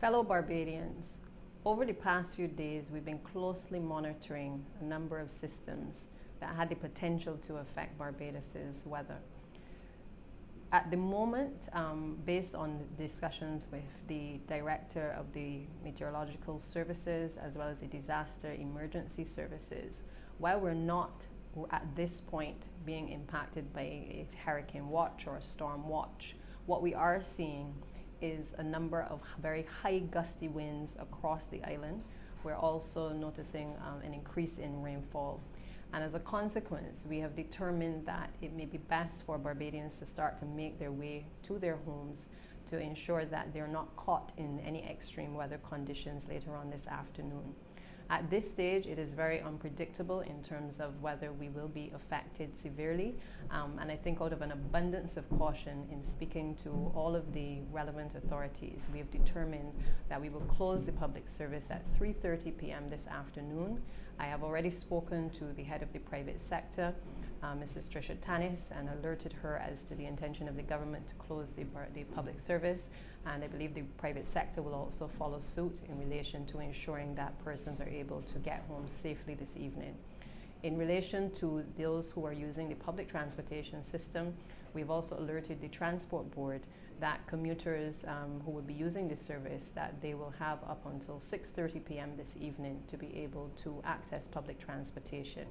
Fellow Barbadians, over the past few days, we've been closely monitoring a number of systems that had the potential to affect Barbados's weather. At the moment, based on discussions with the Director of the Meteorological Services as well as the Disaster Emergency Services, while we're not at this point being impacted by a hurricane watch or a storm watch, what we are seeing is a number of very high gusty winds across the island. We're also noticing an increase in rainfall. And as a consequence, we have determined that it may be best for Barbadians to start to make their way to their homes to ensure that they're not caught in any extreme weather conditions later on this afternoon. At this stage, it is very unpredictable in terms of whether we will be affected severely. And I think out of an abundance of caution in speaking to all of the relevant authorities, we have determined that we will close the public service at 3:30 p.m. this afternoon. I have already spoken to the head of the private sector, Mrs. Trisha Tanis, and alerted her as to the intention of the government to close the public service. And I believe the private sector will also follow suit in relation to ensuring that persons are able to get home safely this evening. In relation to those who are using the public transportation system, we've also alerted the Transport Board that commuters who will be using this service, that they will have up until 6:30 p.m. this evening to be able to access public transportation.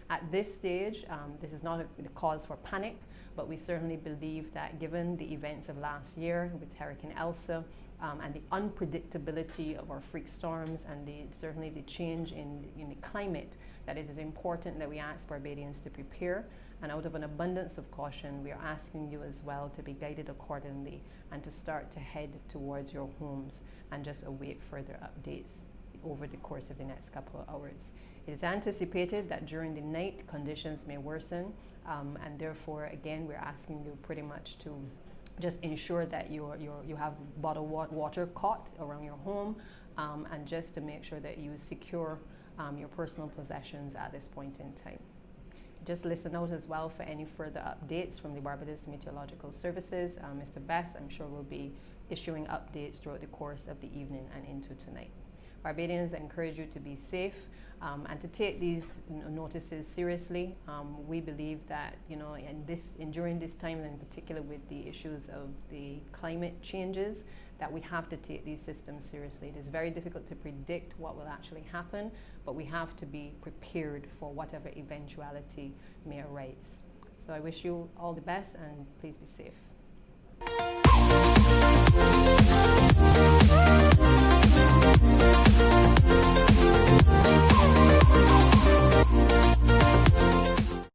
At this stage, this is not a cause for panic, but we certainly believe that given the events of last year with Hurricane Elsa and the unpredictability of our freak storms and certainly the change in the climate, that it is important that we ask Barbadians to prepare. And out of an abundance of caution, we are asking you as well to be guided accordingly and to start to head towards your homes and just await further updates over the course of the next couple of hours. It is anticipated that during the night conditions may worsen, and therefore again we're asking you pretty much to just ensure that you have bottled water caught around your home, and just to make sure that you secure your personal possessions at this point in time. Just listen out as well for any further updates from the Barbados Meteorological Services. Mr. Bess, I'm sure, will be issuing updates throughout the course of the evening and into tonight. Barbadians, I encourage you to be safe and to take these notices seriously. We believe that during this time, and in particular with the issues of the climate changes, that we have to take these systems seriously. It is very difficult to predict what will actually happen, but we have to be prepared for whatever eventuality may arise. So I wish you all the best, and please be safe.